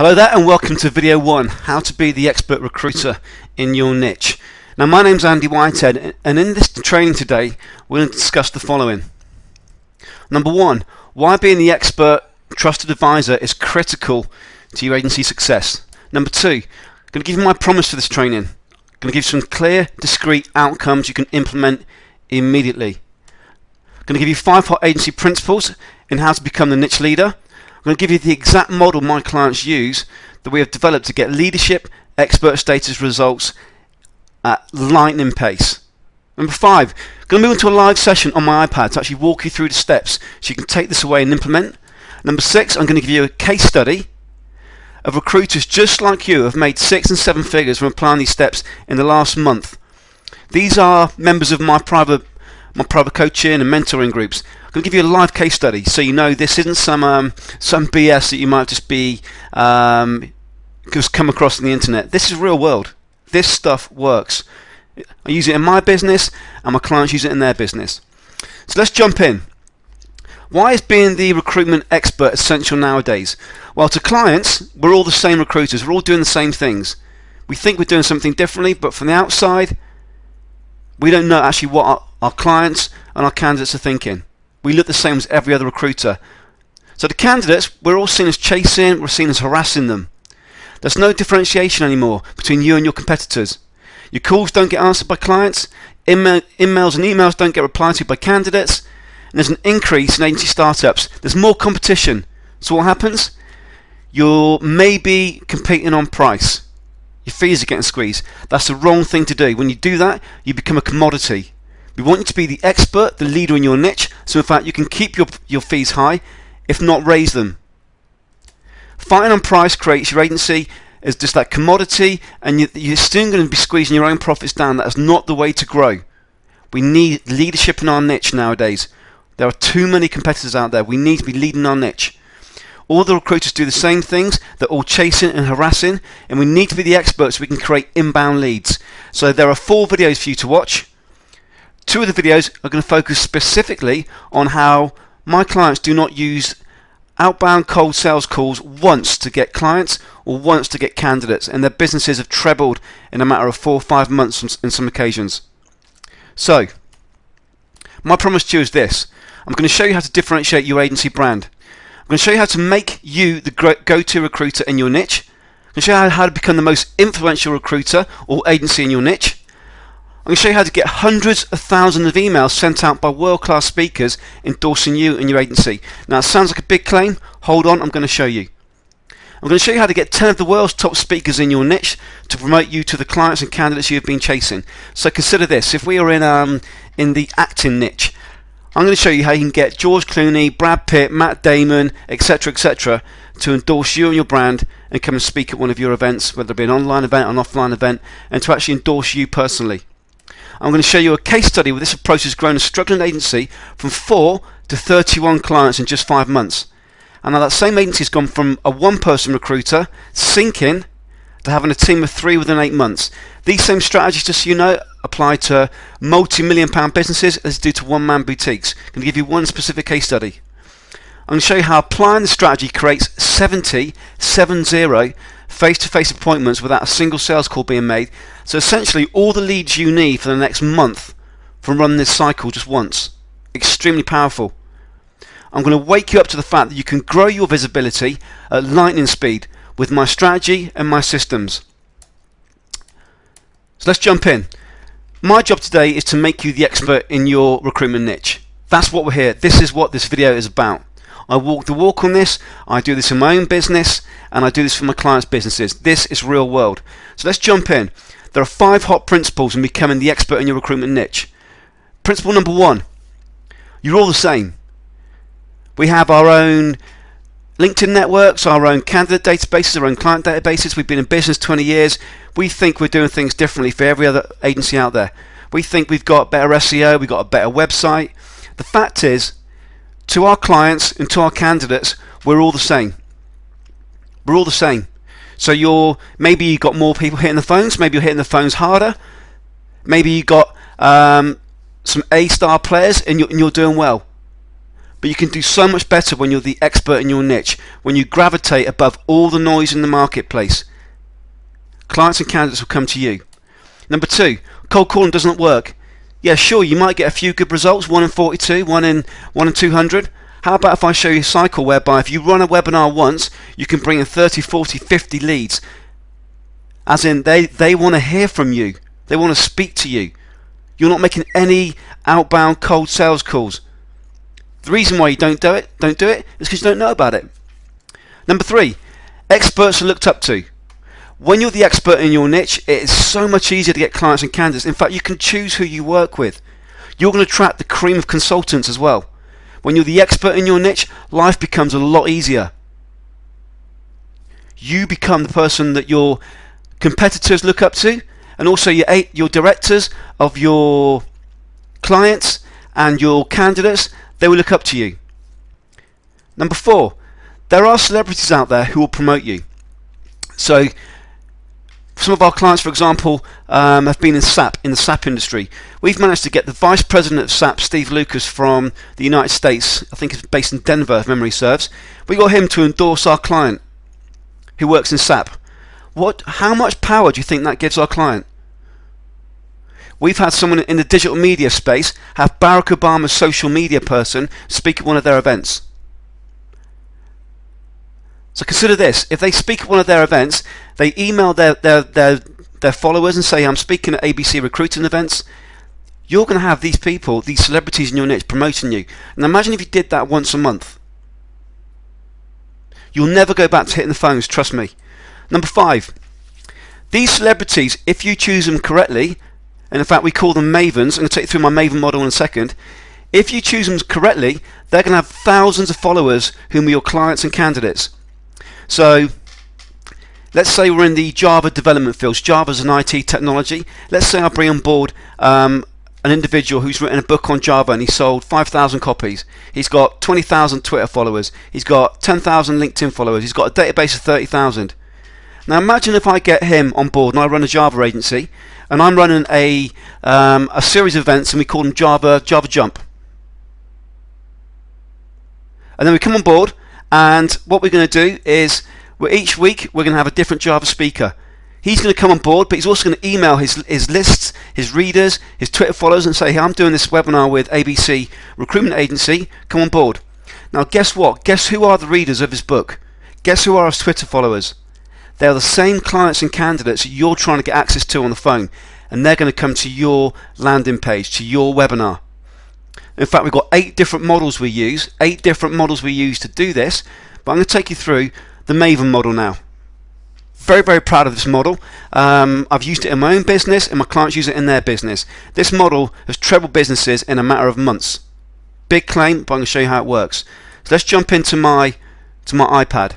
Hello there and welcome to video 1, how to be the expert recruiter in your niche. Now my name's Andy Whitehead and in this training today we're going to discuss the following. Number 1, why being the expert trusted advisor is critical to your agency success. Number 2, I'm going to give you my promise for this training. I'm going to give you some clear, discrete outcomes you can implement immediately. I'm going to give you 5 hot agency principles in how to become the niche leader. I'm going to give you the exact model my clients use that we have developed to get leadership, expert status results at lightning pace. Number 5, I'm going to move into a live session on my iPad to actually walk you through the steps so you can take this away and implement. Number 6, I'm going to give you a case study of recruiters just like you who have made 6 and 7 figures from applying these steps in the last month. These are members of my private coaching and mentoring groups. I'm going to give you a live case study so you know this isn't some BS that you might just be just come across on the internet. This is real world. This stuff works. I use it in my business and my clients use it in their business. So let's jump in. Why is being the recruitment expert essential nowadays? Well, to clients, we're all the same recruiters. We're all doing the same things. We think we're doing something differently, but from the outside, we don't know actually what our clients and our candidates are thinking. We look the same as every other recruiter. So the candidates, we're all seen as chasing, we're seen as harassing them. There's no differentiation anymore between you and your competitors. Your calls don't get answered by clients, emails and emails don't get replied to by candidates, and there's an increase in agency startups. There's more competition. So what happens? You're maybe competing on price. Your fees are getting squeezed. That's the wrong thing to do. When you do that, you become a commodity. We want you to be the expert, the leader in your niche, so in fact you can keep your fees high, if not raise them. Fighting on price creates your agency as just that commodity, and you're still going to be squeezing your own profits down. That is not the way to grow. We need leadership in our niche nowadays. There are too many competitors out there. We need to be leading our niche. All the recruiters do the same things. They're all chasing and harassing, and we need to be the experts so we can create inbound leads. So there are 4 videos for you to watch. 2 of the videos are going to focus specifically on how my clients do not use outbound cold sales calls once to get clients or once to get candidates, and their businesses have trebled in a matter of 4 or 5 months in some occasions. So, my promise to you is this. I'm going to show you how to differentiate your agency brand. I'm going to show you how to make you the go-to recruiter in your niche. I'm going to show you how to become the most influential recruiter or agency in your niche. I'm going to show you how to get hundreds of thousands of emails sent out by world-class speakers endorsing you and your agency. Now it sounds like a big claim. Hold on, I'm going to show you. I'm going to show you how to get 10 of the world's top speakers in your niche to promote you to the clients and candidates you have been chasing. So consider this. If we are in the acting niche, I'm going to show you how you can get George Clooney, Brad Pitt, Matt Damon, etc., etc., to endorse you and your brand and come and speak at one of your events, whether it be an online event or an offline event, and to actually endorse you personally. I'm going to show you a case study where this approach has grown a struggling agency from 4 to 31 clients in just 5 months. And now that same agency has gone from a 1-person recruiter sinking to having a team of 3 within 8 months. These same strategies, just so you know, apply to multi-million-pound businesses as do to one-man boutiques. I'm going to give you one specific case study. I'm going to show you how applying the strategy creates 70 face-to-face appointments without a single sales call being made. So essentially all the leads you need for the next month from running this cycle just once. Extremely powerful. I'm going to wake you up to the fact that you can grow your visibility at lightning speed with my strategy and my systems. So let's jump in. My job today is to make you the expert in your recruitment niche. That's what we're here. This is what this video is about. I walk the walk on this. I do this in my own business and I do this for my clients' businesses. This is real world. So let's jump in. There are 5 hot principles in becoming the expert in your recruitment niche. Principle number 1, you're all the same. We have our own LinkedIn networks, our own candidate databases, our own client databases. We've been in business 20 years. We think we're doing things differently for every other agency out there. We think we've got better SEO, we've got a better website. The fact is, to our clients and to our candidates, we're all the same. We're all the same. So maybe you've got more people hitting the phones, maybe you're hitting the phones harder, maybe you've got some A-star players and you're doing well. But you can do so much better when you're the expert in your niche, when you gravitate above all the noise in the marketplace. Clients and candidates will come to you. Number 2, cold calling doesn't work. Yeah, sure, you might get a few good results, 1 in 42, 1 in 200. How about if I show you a cycle whereby if you run a webinar once, you can bring in 30, 40, 50 leads. As in, they want to hear from you. They want to speak to you. You're not making any outbound cold sales calls. The reason why you don't do it is because you don't know about it. Number 3, experts are looked up to. When you're the expert in your niche, it is so much easier to get clients and candidates. In fact, you can choose who you work with. You're going to attract the cream of consultants as well. When you're the expert in your niche, life becomes a lot easier. You become the person that your competitors look up to, and also your directors of your clients and your candidates, they will look up to you. Number 4, there are celebrities out there who will promote you. So some of our clients, for example, have been in SAP, in the SAP industry. We've managed to get the Vice President of SAP, Steve Lucas, from the United States. I think it's based in Denver, if memory serves. We got him to endorse our client who works in SAP. How much power do you think that gives our client? We've had someone in the digital media space have Barack Obama's social media person speak at one of their events. So consider this: if they speak at one of their events, they email their followers and say, I'm speaking at ABC recruiting events, you're going to have these people, these celebrities in your niche promoting you. And imagine if you did that once a month. You'll never go back to hitting the phones, trust me. Number 5, these celebrities, if you choose them correctly, and in fact we call them mavens, I'm going to take you through my maven model in a second. If you choose them correctly, they're going to have thousands of followers whom are your clients and candidates. So let's say we're in the Java development fields. Java's an IT technology. Let's say I bring on board an individual who's written a book on Java and he sold 5,000 copies. He's got 20,000 Twitter followers. He's got 10,000 LinkedIn followers. He's got a database of 30,000. Now imagine if I get him on board and I run a Java agency and I'm running a series of events and we call them Java Jump. And then we come on board, and what we're going to do is each week we're going to have a different Java speaker. He's going to come on board, but he's also going to email his lists, his readers, his Twitter followers and say, hey, I'm doing this webinar with ABC Recruitment Agency, come on board. Now guess what? Guess who are the readers of his book? Guess who are his Twitter followers? They are the same clients and candidates that you're trying to get access to on the phone, and they're going to come to your landing page, to your webinar. In fact, we've got 8 different models we use, to do this, but I'm going to take you through the Maven model now. Very, very proud of this model. I've used it in my own business and my clients use it in their business. This model has trebled businesses in a matter of months. Big claim, but I'm going to show you how it works. So let's jump into my iPad.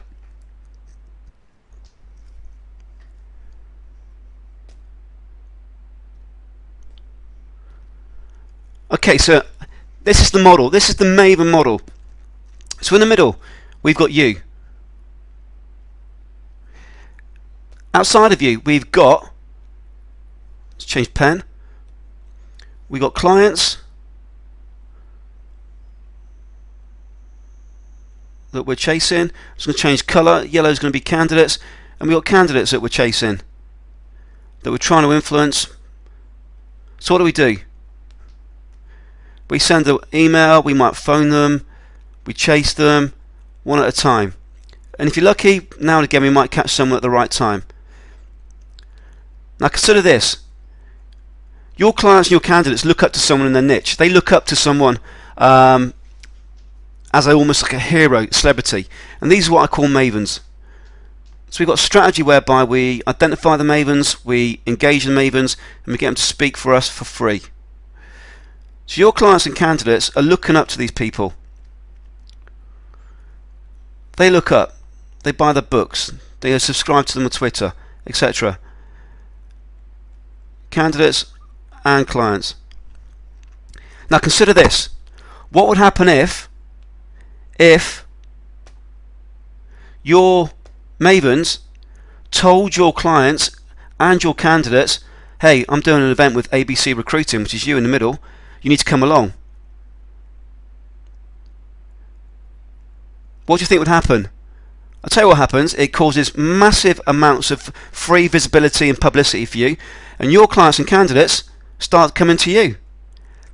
Okay, so this is the model. This is the Maven model. So in the middle, we've got you. Outside of you, we've got, let's change pen. We've got clients that we're chasing. I'm just going to change colour. Yellow is going to be candidates. And we've got candidates that we're chasing, that we're trying to influence. So what do? We send an email, we might phone them, we chase them one at a time. And if you're lucky, now and again we might catch someone at the right time. Now consider this. Your clients and your candidates look up to someone in their niche. They look up to someone as almost like a hero, celebrity. And these are what I call mavens. So we've got a strategy whereby we identify the mavens, we engage the mavens, and we get them to speak for us for free. So your clients and candidates are looking up to these people. They look up, they buy their books, they subscribe to them on Twitter, etc. Candidates and clients. Now consider this. What would happen if your mavens told your clients and your candidates, hey, I'm doing an event with ABC Recruiting, which is you in the middle, you need to come along. what do you think would happen? I'll tell you what happens. It causes massive amounts of free visibility and publicity for you, and your clients and candidates start coming to you.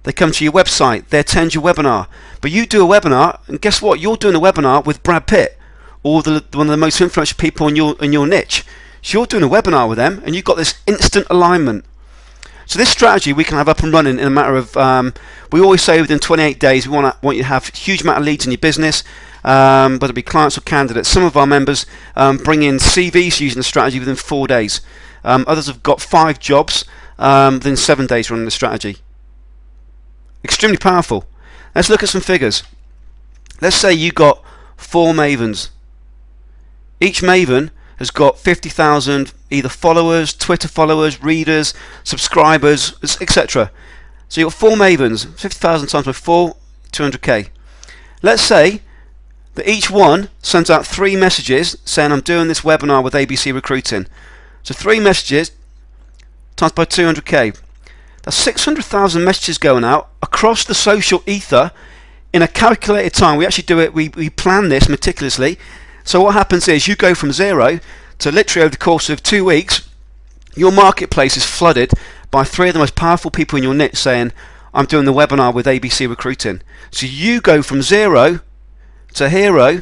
They come to your website, they attend your webinar. But you do a webinar, and guess what? You're doing a webinar with Brad Pitt, or one of the most influential people in your niche. So you're doing a webinar with them, and you've got this instant alignment. So this strategy we can have up and running in a matter of, we always say within 28 days, we want you to have a huge amount of leads in your business, whether it be clients or candidates. Some of our members bring in CVs using the strategy within 4 days. Others have got 5 jobs within 7 days running the strategy. Extremely powerful. Let's look at some figures. Let's say you got 4 mavens. Each maven has got 50,000 either followers, Twitter followers, readers, subscribers, etc. So you've got 4 mavens, 50,000 times by 4, 200k. Let's say that each one sends out 3 messages saying I'm doing this webinar with ABC Recruiting. So 3 messages times by 200k. That's 600,000 messages going out across the social ether in a calculated time. We actually do it, we plan this meticulously. So what happens is you go from 0 to literally over the course of 2 weeks, your marketplace is flooded by 3 of the most powerful people in your niche saying, I'm doing the webinar with ABC Recruiting. So you go from 0 to hero,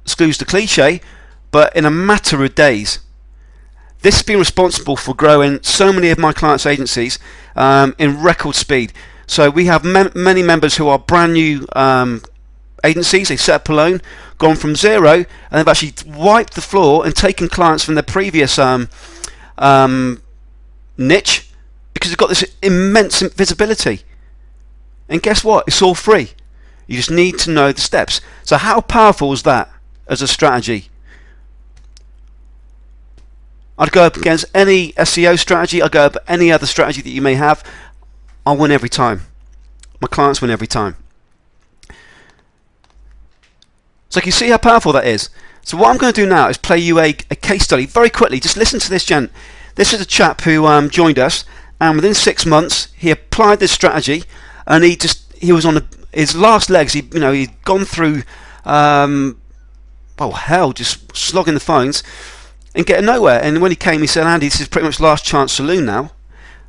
excuse the cliche, but in a matter of days. This has been responsible for growing so many of my clients' agencies in record speed. So we have many members who are brand new agencies. They set up alone, gone from 0, and they've actually wiped the floor and taken clients from their previous niche because they've got this immense visibility. And guess what? It's all free. You just need to know the steps. So how powerful is that as a strategy? I'd go up against any SEO strategy, I'd go up any other strategy that you may have. I'll win every time. My clients win every time. So you can see how powerful that is. So what I'm going to do now is play you a case study very quickly. Just listen to this gent. This is a chap who joined us, and within 6 months he applied this strategy, and he was on his last legs. He'd gone through hell, just slogging the phones and getting nowhere. And when he came, he said, Andy, this is pretty much last chance saloon now.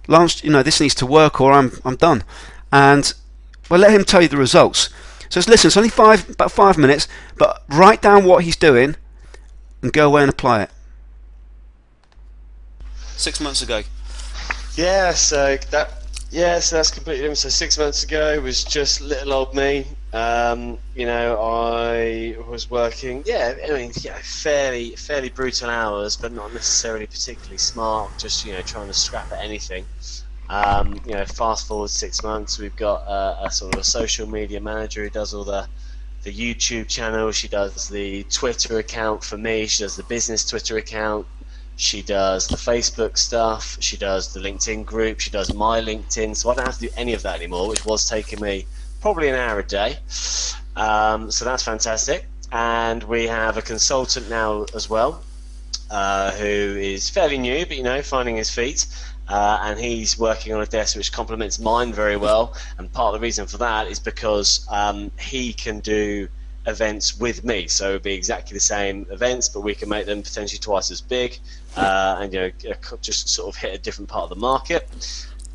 This needs to work or I'm done. And we'll let him tell you the results. So let's listen. It's only about 5 minutes, but write down what he's doing and go away and apply it. 6 months ago. So that's completely different. So 6 months ago was just little old me. I was working, fairly brutal hours, but not necessarily particularly smart. Just trying to scrap at anything. Fast forward 6 months, we've got a sort of a social media manager who does all the YouTube channel. She does the Twitter account for me. She does the business Twitter account. She does the Facebook stuff. She does the LinkedIn group. She does my LinkedIn. So I don't have to do any of that anymore, which was taking me probably an hour a day. So that's fantastic. And we have a consultant now as well, who is fairly new, but finding his feet. And he's working on a desk which complements mine very well. And part of the reason for that is because he can do events with me, so it would be exactly the same events, but we can make them potentially twice as big, and just sort of hit a different part of the market.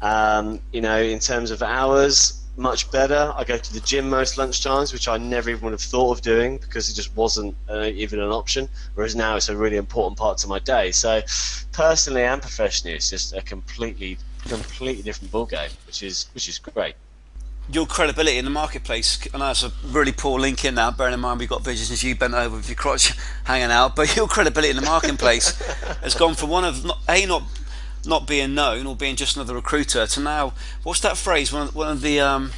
In terms of hours, much better. I go to the gym most lunchtimes, which I never even would have thought of doing because it just wasn't even an option, whereas now it's a really important part to my day. So personally and professionally, it's just a completely different ballgame, which is great. Your credibility in the marketplace, I know it's a really poor link in now, bearing in mind we've got visions as you bent over with your crotch hanging out, but your credibility in the marketplace has gone from one of not being known or being just another recruiter to now, what's that phrase, one of the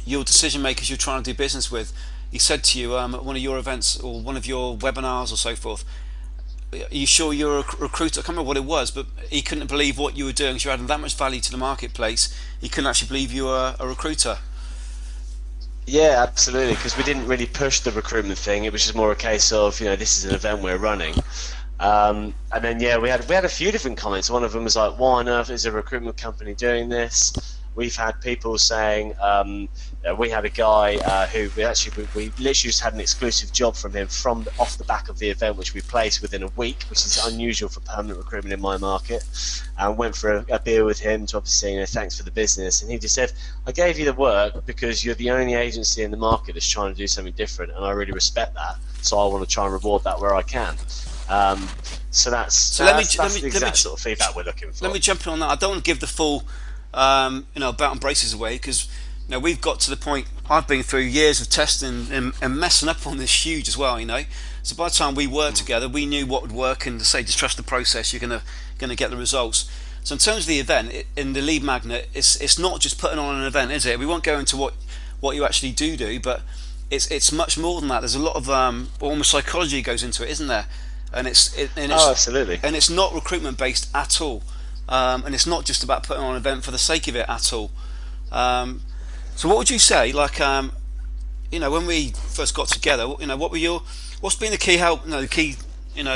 your decision makers you're trying to do business with, he said to you at one of your events or one of your webinars or so forth, are you sure you're a recruiter? I can't remember what it was, but he couldn't believe what you were doing because you're adding that much value to the marketplace. He couldn't actually believe you were a recruiter. Yeah, absolutely, because we didn't really push the recruitment thing. It was just more a case of, this is an event we're running. And then we had a few different comments. One of them was like, why on earth is a recruitment company doing this? We've had people saying, we had a guy who we literally just had an exclusive job from him from off the back of the event, which we placed within a week, which is unusual for permanent recruitment in my market. And went for a beer with him to obviously say, thanks for the business. And he just said, I gave you the work because you're the only agency in the market that's trying to do something different, and I really respect that. So I want to try and reward that where I can. So that's the exact sort of feedback we're looking for. Let me jump in on that. I don't want to give the full belt and braces away, because we've got to the point. I've been through years of testing and messing up on this huge as well. So by the time we worked together, we knew what would work, and to say just trust the process, you're gonna get the results. So in terms of the event in the lead magnet, it's not just putting on an event, is it? We won't go into what you actually do, but it's much more than that. There's a lot of almost psychology goes into it, isn't there? And it's absolutely. And it's not recruitment based at all. And it's not just about putting on an event for the sake of it at all. So what would you say, like, when we first got together, what's been the key help, the key,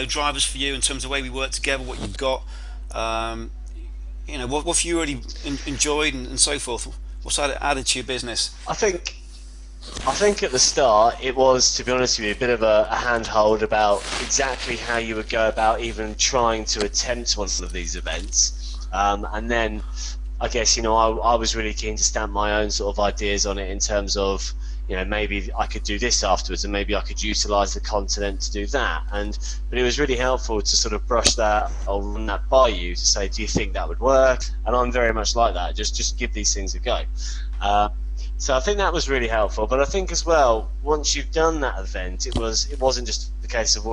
drivers for you in terms of the way we work together, what you've got, what have you really enjoyed and so forth? What's added to your business? I think at the start it was, to be honest with you, a bit of a handhold about exactly how you would go about even trying to attempt one of these events, and then I guess I was really keen to stamp my own sort of ideas on it in terms of maybe I could do this afterwards, and maybe I could utilize the content to do that. But it was really helpful to sort of brush that or run that by you to say, do you think that would work? And I'm very much like that. Just give these things a go. So I think that was really helpful. But I think as well, once you've done that event, it wasn't just the case of,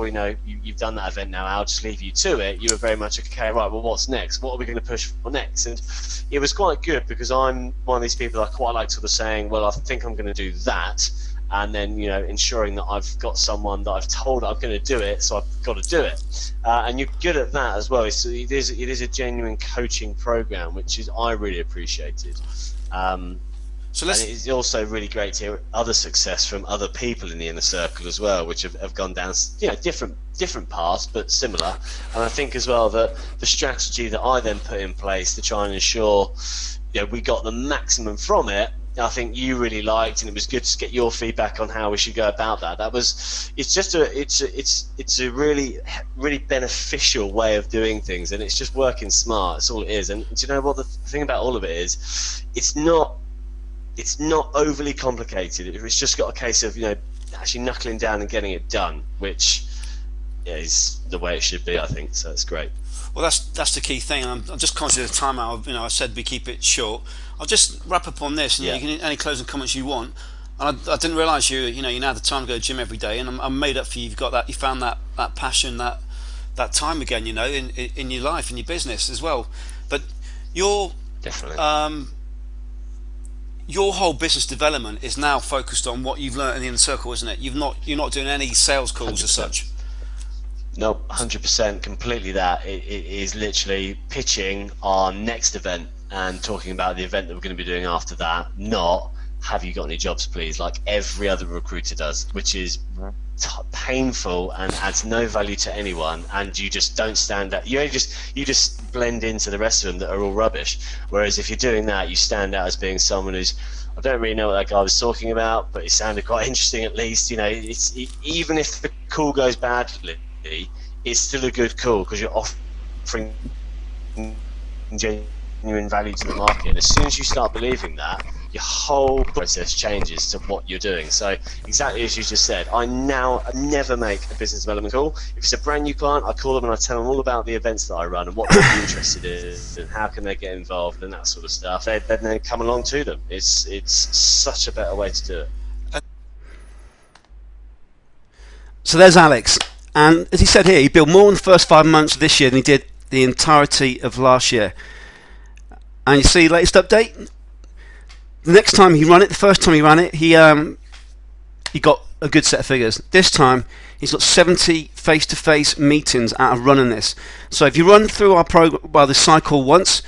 you've done that event now, I'll just leave you to it. You were very much, okay, right, well, what's next? What are we going to push for next? And it was quite good, because I'm one of these people, I quite like sort of saying, well, I think I'm going to do that, and then ensuring that I've got someone that I've told I'm going to do it, so I've got to do it. And you're good at that as well. It is a genuine coaching program, which I really appreciated. And it's also really great to hear other success from other people in the inner circle as well, which have gone down different paths but similar. And I think as well that the strategy that I then put in place to try and ensure we got the maximum from it, I think you really liked, and it was good to get your feedback on how we should go about that. It's a really, really beneficial way of doing things, and it's just working smart. That's all it is. And do you know what the thing about all of it is? It's not overly complicated. It's just got a case of actually knuckling down and getting it done, which is the way it should be, I think. So it's great. Well, that's the key thing. I'm just conscious of the time out. I said we keep it short. I'll just wrap up on this, and you can any closing comments you want. And I didn't realise you now have the time to go to the gym every day, and I'm made up for you. You've got that. You found that passion, that time again. In your life, in your business as well. But you're definitely. Your whole business development is now focused on what you've learned in the inner circle, isn't it? You're not doing any sales calls 100%. As such. No, 100%, completely that. It is literally pitching our next event and talking about the event that we're going to be doing after that, not have you got any jobs please, like every other recruiter does, which is painful and adds no value to anyone, and you just don't stand out. You just blend into the rest of them that are all rubbish. Whereas if you're doing that, you stand out as being someone who's, I don't really know what that guy was talking about, but it sounded quite interesting at least. Even if the call goes badly, it's still a good call because you're offering genuine value to the market. And as soon as you start believing that, your whole process changes to what you're doing. So exactly as you just said, I never make a business development call. If it's a brand new client, I call them and I tell them all about the events that I run and what they're interested in and how can they get involved and that sort of stuff. Then they come along to them. It's such a better way to do it. So there's Alex, and as he said here, he billed more in the first 5 months of this year than he did the entirety of last year. And you see, latest update. The next time he ran it, the first time he ran it, he got a good set of figures. This time, he's got 70 face-to-face meetings out of running this. So if you run through our program, the cycle once,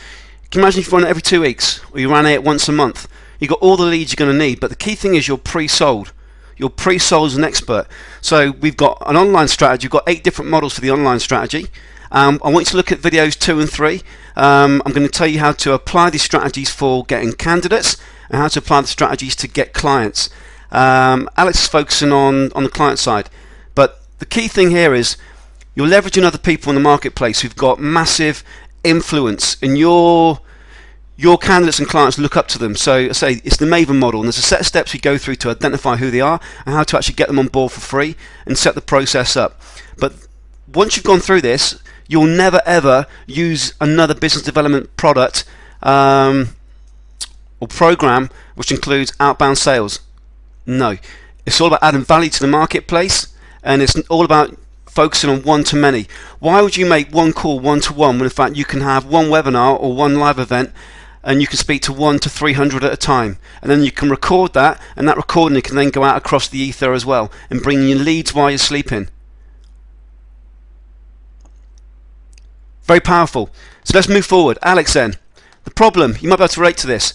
can you imagine if you run it every 2 weeks, or you ran it once a month? You've got all the leads you're going to need, but the key thing is you're pre-sold. You're pre-sold as an expert. So we've got an online strategy. We've got 8 different models for the online strategy, I want you to look at videos 2 and 3. I'm going to tell you how to apply these strategies for getting candidates and how to apply the strategies to get clients. Alex is focusing on the client side, but the key thing here is you're leveraging other people in the marketplace who've got massive influence, and your candidates and clients look up to them. So I say it's the Maven model, and there's a set of steps we go through to identify who they are and how to actually get them on board for free and set the process up. But once you've gone through this, you'll never ever use another business development product or program which includes outbound sales. No, it's all about adding value to the marketplace, and it's all about focusing on one-to-many. Why would you make one call one-to-one when in fact you can have one webinar or one live event and you can speak to 1 to 300 at a time, and then you can record that, and that recording can then go out across the ether as well and bring you leads while you're sleeping. Very powerful. So let's move forward. Alex, then, the problem, you might be able to relate to this.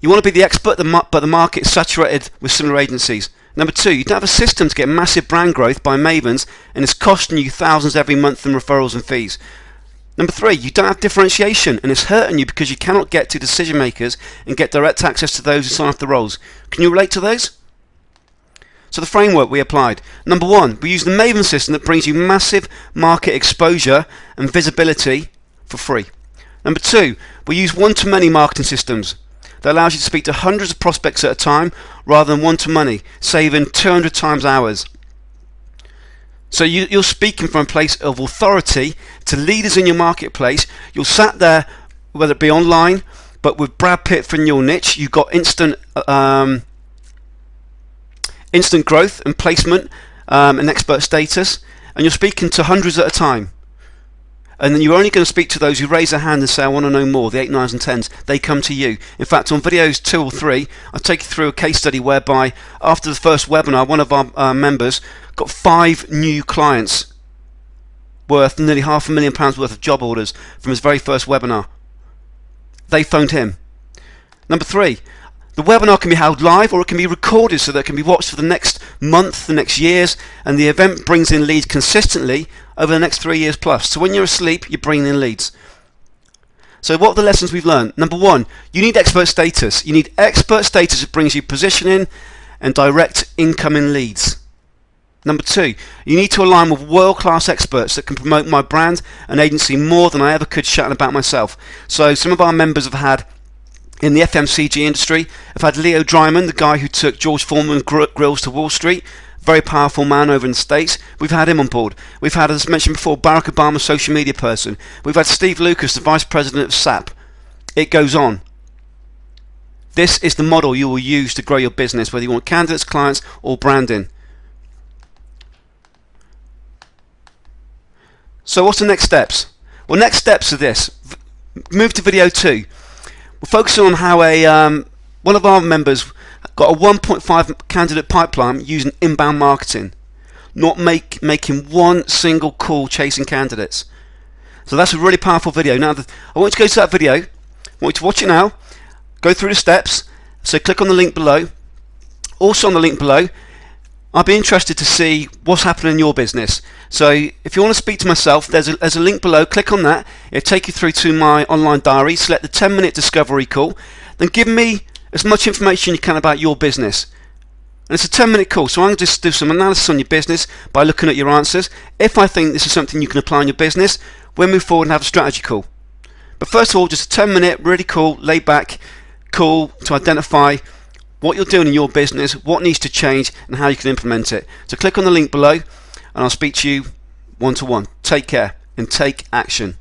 You want to be the expert, but the market's saturated with similar agencies. Number 2, you don't have a system to get massive brand growth by Mavens, and it's costing you thousands every month in referrals and fees. Number 3, you don't have differentiation, and it's hurting you because you cannot get to decision makers and get direct access to those who sign off the roles. Can you relate to those? So the framework we applied. Number 1, we use the Maven system that brings you massive market exposure and visibility for free. Number 2, we use one-to-many marketing systems that allows you to speak to hundreds of prospects at a time rather than one-to-many, saving 200 times hours. So you're speaking from a place of authority to leaders in your marketplace. You're sat there, whether it be online, but with Brad Pitt from your niche, you've got instant growth and placement and expert status, and you're speaking to hundreds at a time. And then you're only going to speak to those who raise their hand and say, I want to know more, the 8, 9s and 10s. They come to you. In fact, on videos 2 or 3, I'll take you through a case study whereby after the first webinar, one of our members got 5 new clients worth nearly £500,000 worth of job orders from his very first webinar. They phoned him. Number 3, the webinar can be held live or it can be recorded so that it can be watched for the next month, the next years, and the event brings in leads consistently over the next 3 years plus. So when you're asleep, you're bringing in leads. So what are the lessons we've learned? Number 1, you need expert status. You need expert status that brings you positioning and direct incoming leads. Number 2, you need to align with world-class experts that can promote my brand and agency more than I ever could shouting about myself. So some of our members have had, in the FMCG industry, I've had Leo Dryman, the guy who took George Foreman grills to Wall Street, very powerful man over in the States. We've had him on board. We've had, as mentioned before, Barack Obama, social media person. We've had Steve Lucas, the vice president of SAP. It goes on. This is the model you will use to grow your business, whether you want candidates, clients, or branding. So what's the next steps? Well, next steps are this. Move to video 2. We're focusing on how one of our members got a 1.5 candidate pipeline using inbound marketing, not making one single call chasing candidates. So that's a really powerful video. Now, I want you to go to that video. I want you to watch it now. Go through the steps. So click on the link below. Also on the link below, I'd be interested to see what's happening in your business. So if you want to speak to myself, there's a link below. Click on that. It'll take you through to my online diary. Select the 10-minute discovery call. Then give me as much information you can about your business. And it's a 10-minute call, so I'm going to just do some analysis on your business by looking at your answers. If I think this is something you can apply in your business, we'll move forward and have a strategy call. But first of all, just a 10-minute, really cool, laid-back call to identify what you're doing in your business, what needs to change, and how you can implement it. So click on the link below, and I'll speak to you one-to-one. Take care and take action.